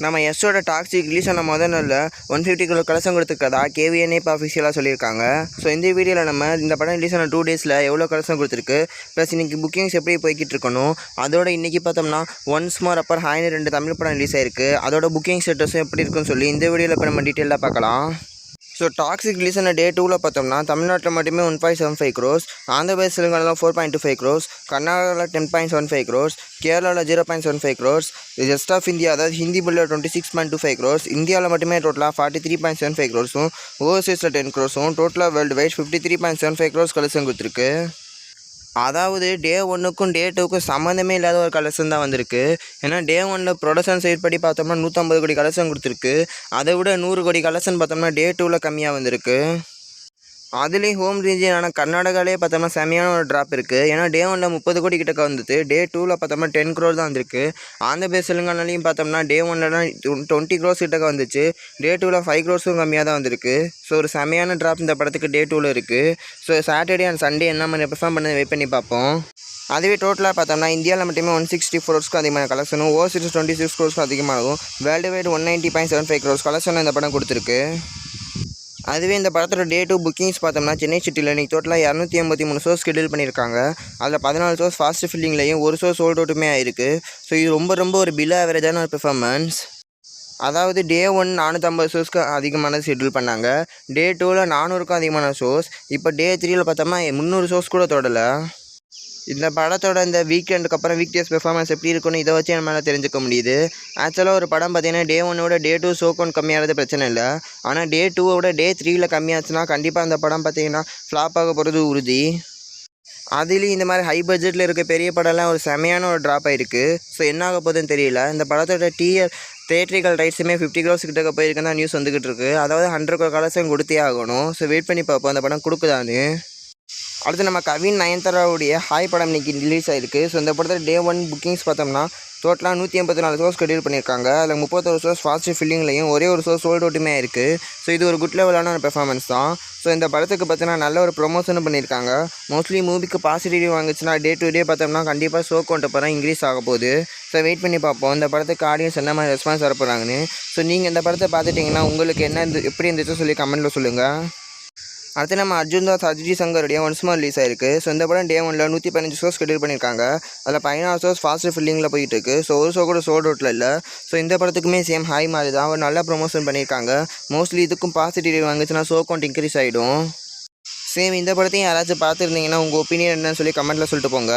நம்ம எஸ்ஸோட toxic release ஆன முதல் நாளில் 150 கிலோ கலெக்ஷன் கொடுத்துருக்கதா கேவிஎன்ஏ இப்போ அஃபிஷியலாக சொல்லியிருக்காங்க. ஸோ இந்த வீடியோவில் நம்ம இந்த படம் ரிலீஸ் ஆன 2 டேஸில் எவ்வளோ கலெக்ஷன் கொடுத்துருக்கு, ப்ளஸ் இன்றைக்கி புக்கிங்ஸ் எப்படி போய்கிட்டு இருக்கணும், அதோட இன்றைக்கி பார்த்தோம்னா ஒன்ஸ் மோர் அப்பர் ஹாய்னு 2 தமிழ் படம் ரிலீஸ் ஆயிருக்கு, அதோட புக்கிங் ஸ்டேட்டஸும் எப்படி இருக்குன்னு சொல்லி இந்த வீடியோவில் இப்போ நம்ம டீட்டெயிலாக பார்க்கலாம். ஸோ டாக்ஸிக் ரிலீஸ் ஆன டே 2ல் பார்த்தோம்னா தமிழ்நாட்டில் மட்டுமே 1.75 crores, ஆந்திர பிரதேஷ் தெலுங்கானாவில் 4.25 crores, கர்நாடகாவில் 10.75 crores, கேரளாவில் 0.75 crores, ரெஸ்ட் ஆஃப் இந்தியா அதாவது ஹிந்தி பில்ல 26.25 crores, இந்தியாவில் மட்டுமே டோட்டலாக 43.75 crores, ஓவர்சீஸில் 10 crores, டோட்டலாக வேர்ல்டு வைட் 53.75 crores கலெக்ஷன் கொடுத்துருக்கு. அதாவது டே 1க்கும் டே 2க்கும் சம்மந்தமே இல்லாத ஒரு கலெக்ஷன் தான் வந்திருக்கு. ஏன்னா டே 1ல் ப்ரொடக்ஷன் சைட் படி பார்த்தோம்னா 150 கோடி கலெக்ஷன் கொடுத்துருக்கு. அதை விட 100 கோடி கலெக்ஷன் பார்த்தோம்னா டே 2ல் கம்மியாக வந்திருக்கு. அதுலேயும் ஹோம் ரீஜியனான கர்நாடகாலே பார்த்தோம்னா செமையான ஒரு ட்ராப் இருக்குது. ஏன்னா டே 1ல் 30 கோடி கிட்டக்க வந்துட்டு டே 2ல் பார்த்தோம்னா 10 crore தான் வந்திருக்கு. ஆந்திர பிரதேஷ் தெலுங்கானாலையும் பார்த்தோம்னா டே 1லலாம் 20 crores கிட்டக்க வந்துச்சு, டே 2ல் 5 crores கம்மியாக தான் வந்திருக்கு. ஸோ ஒரு செமையான ட்ராப் இந்த படத்துக்கு டே 2ல் இருக்குது. ஸோ சாட்டர்டே அண்ட் சண்டே என்ன மாதிரி பெர்ஃபார்ம் பண்ண வெயிட் பண்ணி பார்ப்போம். அதுவே டோட்டலாக பார்த்தோம்னா இந்தியாவில் மட்டுமே 160 crores அதிகமான கலெக்ஷனும், ஓவர்சீஸ் 26 crores அதிகமாகும், வேர்ல்டு வைட் 190.75 crores கலெக்ஷன் இந்த படம் கொடுத்துருக்கு. அதுவே இந்த படத்தோட டே 2 புக்கிங்ஸ் பார்த்தோம்னா சென்னை சிட்டியில் இன்றைக்கி டோட்டலாக 283 ஷோஸ் ஷெட்யூல் பண்ணியிருக்காங்க. அதில் 14 ஷோஸ் ஃபாஸ்ட் ஃபில்லிங்லேயும் ஒரு ஷோ சோல்ட் அவுட்டுமே ஆயிருக்கு. ஸோ இது ரொம்ப ஒரு பிலோ ஆவரேஜான ஒரு பெர்ஃபார்மன்ஸ். அதாவது டே 1 450 ஷோஸ்க்கு அதிகமான ஷெட்யூல் பண்ணாங்க, டே 2ல் 400க்கும் அதிகமான ஷோஸ், இப்போ டே 3ல் பார்த்தோம்னா 300 ஷோஸ் கூட தொடலை. இந்த படத்தோட இந்த வீக்கெண்டுக்கு அப்புறம் வீக் டேஸ் பெர்ஃபார்மன்ஸ் எப்படி இருக்குன்னு இதை வச்சு நம்மளால் தெரிஞ்சுக்க முடியுது. ஆக்சுவலாக ஒரு படம் பார்த்தீங்கன்னா டே 1ஓட டே 2 ஷோ கவுண்ட் கம்மியாகிறது பிரச்சனை இல்லை. ஆனால் டே 2ஓட டே 3ல் கம்மியாச்சுன்னா கண்டிப்பாக அந்த படம் பார்த்தீங்கன்னா ஃப்ளாப் ஆக போகிறது உறுதி. அதுலேயும் இந்த மாதிரி ஹை பட்ஜெட்டில் இருக்க பெரிய படம்லாம் ஒரு செமையான ஒரு ட்ராப் ஆகிருக்கு. ஸோ என்ன ஆக போகுதுன்னு தெரியல. இந்த படத்தோட தேட்ரிக்கல் ரைட்ஸுமே 50 crores கிட்டக்க போயிருக்குன்னு தான் நியூஸ் வந்துக்கிட்டு இருக்குது. அதாவது 100 crore கலெக்ஷன் கொடுத்தே ஆகணும். ஸோ வெயிட் பண்ணி பார்ப்போம் அந்த படம் கொடுக்குதான்னு. அடுத்து நம்ம கவின் நயன்தாராவுடைய ஹாய் படம் இன்றைக்கி ரிலீஸ் ஆகிருக்கு. ஸோ இந்த படத்தில் டே 1 புக்கிங்ஸ் பார்த்தோம்னா டோட்டலாக 184 ஷோஸ் ஷெட்யூல் பண்ணியிருக்காங்க. அதில் 31 ஷோஸ் ஃபாஸ்ட் ஃபில்லிங்லையும் ஒரே ஒரு ஷோ சோல்ட் அவுட்டுமே இருக்குது. ஸோ இது ஒரு குட் லெவலான ஒரு பெர்ஃபார்மன்ஸ் தான். ஸோ இந்த படத்துக்கு பார்த்தீங்கன்னா நல்ல ஒரு ப்ரொமோஷனும் பண்ணியிருக்காங்க. மோஸ்ட்லி மூவிக்கு பாசிட்டிவ் வாங்குச்சுன்னா டே டு டே பார்த்தோம்னா கண்டிப்பாக ஷோ கவுண்ட் அப்புறம் இன்க்ரீஸ் ஆக போகுது. ஸோ வெயிட் பண்ணி பார்ப்போம் இந்த படத்துக்கு ஆடியன்ஸ் என்ன மாதிரி ரெஸ்பான்ஸ் வர போகிறாங்கன்னு. ஸோ நீங்கள் இந்த படத்தை பார்த்துட்டிங்கன்னா உங்களுக்கு என்ன எப்படி இருந்துச்சு சொல்லி கமெண்ட்டில் சொல்லுங்கள். அடுத்து நம்ம அர்ஜுன் தாஸ் அஜித் சங்கருடைய ஒன்ஸ் மோர் ரிலீஸ் ஆயிருக்கு. ஸோ இந்த படம் டே 1ல் 115 ஷோஸ் ஷெட்யூல் பண்ணியிருக்காங்க. அதில் 16 ஷோஸ் ஃபாஸ்ட் ஃபில்லிங்கில் போயிட்டு இருக்கு. ஸோ ஒரு ஷோ கூட சோல்ட் அவுட்டில் இல்லை. ஸோ இந்த படத்துக்குமே சேம் ஹாய் மாதிரி தான் ஒரு நல்ல ப்ரொமோஷன் பண்ணியிருக்காங்க. மோஸ்ட்லி இதுக்கும் பாசிட்டிவ் வாங்குச்சுன்னா ஷோ கவுண்ட் இன்க்ரீஸ் ஆகிடும். சேம் இந்த படத்தையும் யாராச்சும் பார்த்துருந்தீங்கன்னா உங்கள் ஒப்பீனியன் என்னன்னு சொல்லி கமெண்ட்டில் சொல்லிட்டு போங்க.